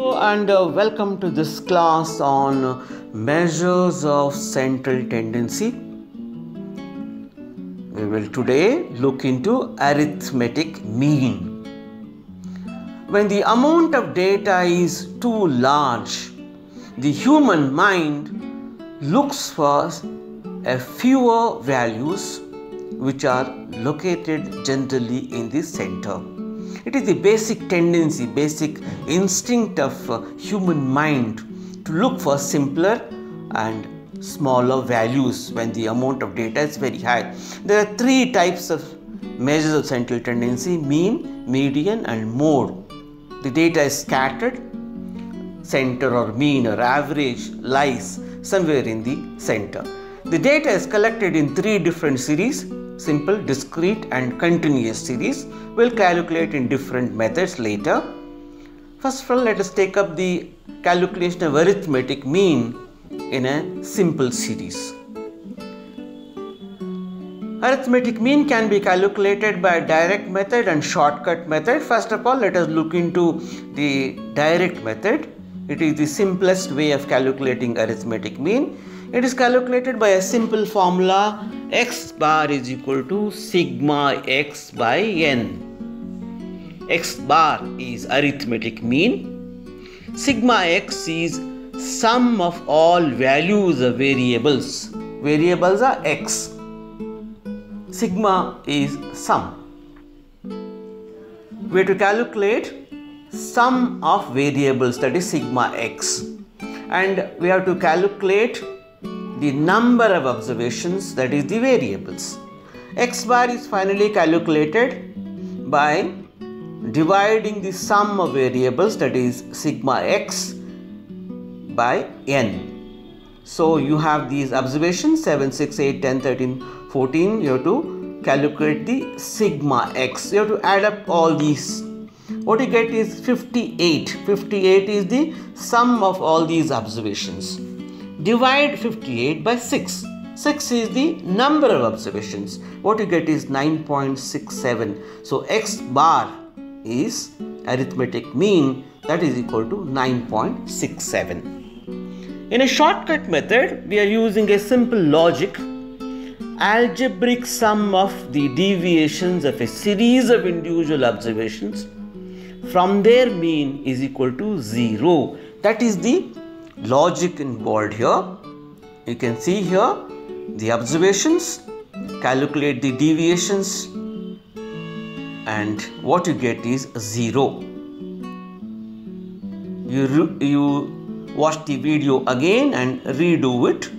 Welcome to this class on measures of central tendency. We will today look into arithmetic mean. When the amount of data is too large, the human mind looks for fewer values which are located generally in the center. It is the basic tendency, basic instinct of human mind to look for simpler and smaller values when the amount of data is very high. There are three types of measures of central tendency: mean, median and mode. The data is scattered. Center or mean or average lies somewhere in the center. The data is collected in three different series: simple, discrete and continuous series. We'll calculate in different methods later. First of all, let us take up the calculation of arithmetic mean in a simple series. Arithmetic mean can be calculated by direct method and shortcut method. First of all, let us look into the direct method. It is the simplest way of calculating arithmetic mean. It is calculated by a simple formula: x bar is equal to sigma x by n. X bar is arithmetic mean. Sigma x is sum of all values of variables. Variables are x. Sigma is sum. We have to calculate sum of variables, that is sigma x, and we have to calculate the number of observations, that is the variables. X bar is finally calculated by dividing the sum of variables, that is sigma x, by n. So you have these observations 7, 6, 8, 10, 13, 14. You have to calculate the sigma x. You have to add up all these. What you get is 58. 58 is the sum of all these observations. Divide 58 by 6. 6 is the number of observations. What you get is 9.67. So x bar is arithmetic mean, that is equal to 9.67. In a shortcut method, we are using a simple logic: algebraic sum of the deviations of a series of individual observations from their mean is equal to 0. That is the logic involved here. You can see here the observations, calculate the deviations, and what you get is 0. You watch the video again and redo it.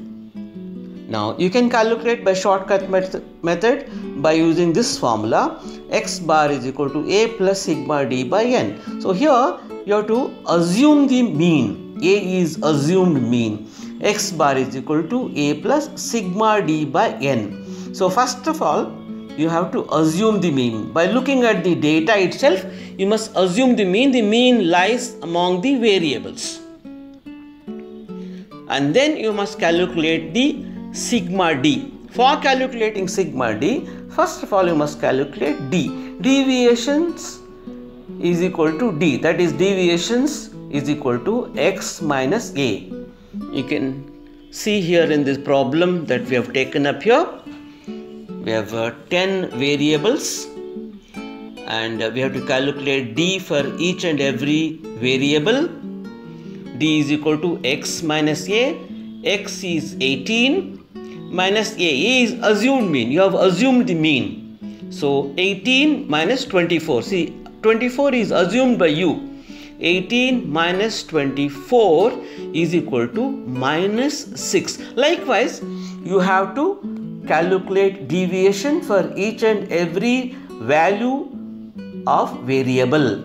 Now you can calculate by shortcut method by using this formula: x bar is equal to a plus sigma d by n. So here you have to assume the mean. A is assumed mean. X bar is equal to a plus sigma d by n. So first of all, you have to assume the mean. By looking at the data itself, you must assume the mean. The mean lies among the variables. And then you must calculate the sigma d. For calculating sigma d, first of all you must calculate d. Deviations is equal to d. That is, deviations is equal to x minus a. You can see here in this problem that we have taken up here. We have 10 variables and we have to calculate d for each and every variable. D is equal to x minus a. X is 18 minus a is assumed mean. You have assumed the mean. So 18 minus 24. See, 24 is assumed by you. 18 minus 24 is equal to minus 6. Likewise, you have to calculate deviation for each and every value of variable.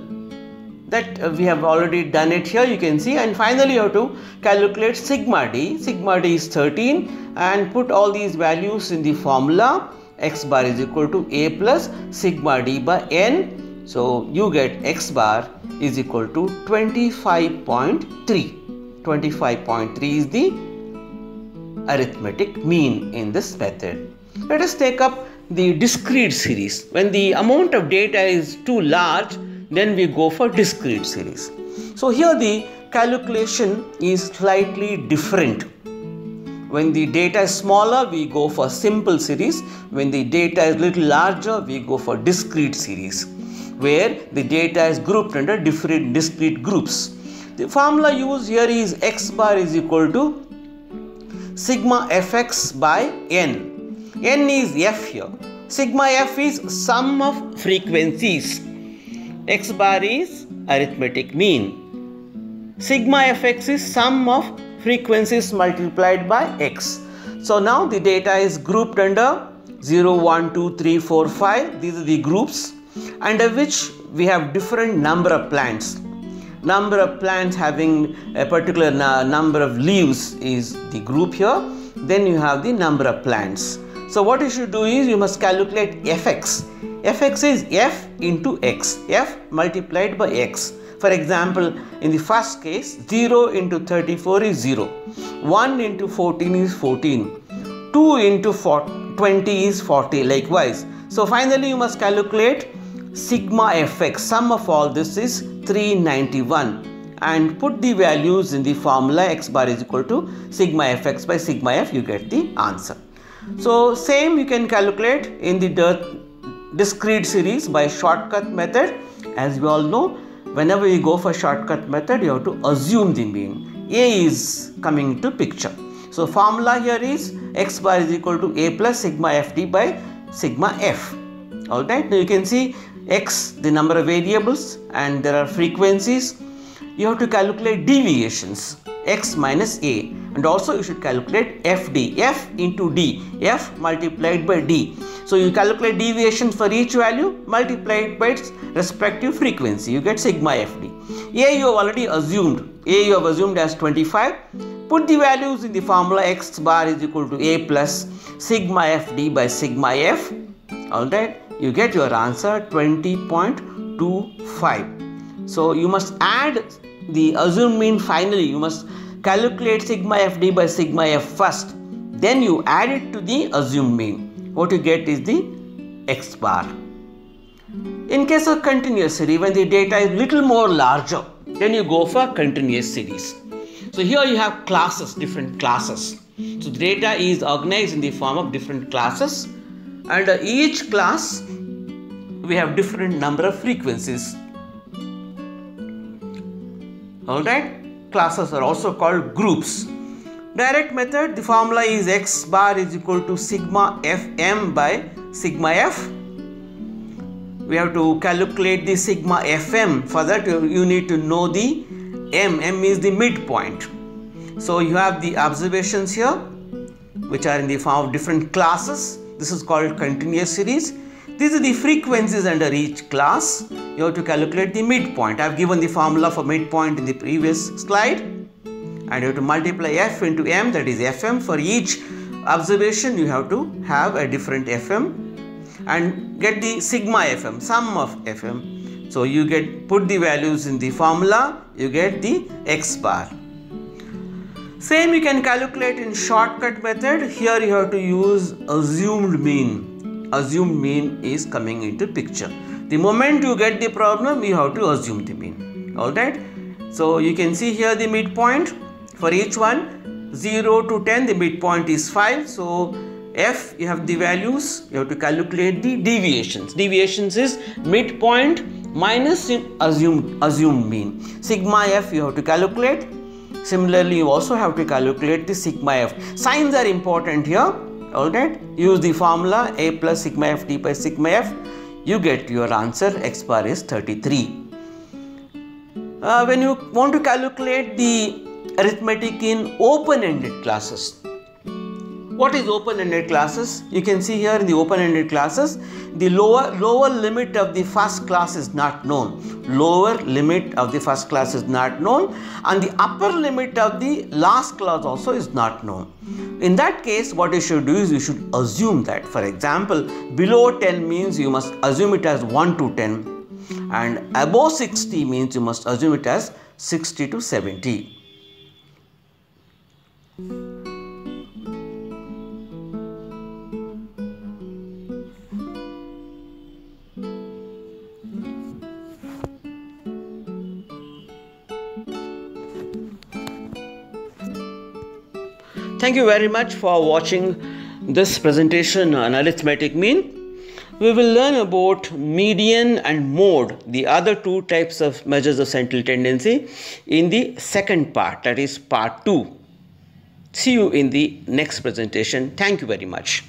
That we have already done it here, you can see. And finally you have to calculate sigma d. Sigma d is 13, and put all these values in the formula. X bar is equal to a plus sigma d by n. So you get x bar is equal to 25.3. 25.3 is the arithmetic mean in this method. Let us take up the discrete series. When the amount of data is too large, then we go for discrete series. So here the calculation is slightly different. When the data is smaller, we go for simple series. When the data is little larger, we go for discrete series, where the data is grouped under different discrete groups. The formula used here is x bar is equal to sigma fx by n. N is f here. Sigma f is sum of frequencies. X bar is arithmetic mean. Sigma fx is sum of frequencies multiplied by x. So now the data is grouped under 0, 1, 2, 3, 4, 5. These are the groups under which we have different number of plants. Number of plants having a particular number of leaves is the group here. Then you have the number of plants. So what you should do is you must calculate fx. Fx is f into x. F multiplied by x. For example, in the first case, 0 into 34 is 0. 1 into 14 is 14. 2 into 20 is 40. Likewise. So finally, you must calculate sigma fx. Sum of all this is 391. And put the values in the formula x bar is equal to sigma fx by sigma f. You get the answer. So same you can calculate in the discrete series by shortcut method. As we all know, whenever you go for shortcut method, you have to assume the mean. A is coming into picture. So formula here is x bar is equal to a plus sigma fd by sigma f. Alright, now you can see x, the number of variables, and there are frequencies. You have to calculate deviations, x minus a, and also you should calculate fd, f into d, f multiplied by d. So you calculate deviations for each value multiplied by its respective frequency. You get sigma fd. A you have already assumed. A you have assumed as 25. Put the values in the formula x bar is equal to a plus sigma fd by sigma f. Alright, you get your answer 20.25. So you must add the assumed mean finally. You must calculate sigma fd by sigma f first. Then you add it to the assumed mean. What you get is the x bar. In case of continuous series, when the data is little more larger, then you go for continuous series. So here you have classes, different classes. So the data is organized in the form of different classes. Under each class, we have different number of frequencies. Alright, classes are also called groups. Direct method, the formula is x bar is equal to sigma fm by sigma f. We have to calculate the sigma fm. For that you need to know the m. M is the midpoint. So you have the observations here, which are in the form of different classes. This is called continuous series. These are the frequencies under each class. You have to calculate the midpoint. I have given the formula for midpoint in the previous slide. And you have to multiply f into m, that is fm. For each observation, you have to have a different fm and get the sigma fm, sum of fm. So you put the values in the formula, you get the x bar. Same you can calculate in shortcut method. Here you have to use assumed mean. Assumed mean is coming into picture. The moment you get the problem, you have to assume the mean. Alright. So you can see here the midpoint. For each one, 0 to 10, the midpoint is 5. So f, you have the values. You have to calculate the deviations. Deviations is midpoint minus assumed mean. Sigma f you have to calculate. Similarly, you also have to calculate the sigma f. Signs are important here. Alright. Use the formula a plus sigma fd by sigma f. You get your answer. X bar is 33. When you want to calculate the arithmetic in open-ended classes. What is open-ended classes? You can see here in the open-ended classes, the lower limit of the first class is not known. Lower limit of the first class is not known, and the upper limit of the last class also is not known. In that case, what you should do is you should assume that. For example, below 10 means you must assume it as 1 to 10, and above 60 means you must assume it as 60 to 70. Thank you very much for watching this presentation on arithmetic mean. We will learn about median and mode, the other two types of measures of central tendency, in the second part, that is part 2. See you in the next presentation. Thank you very much.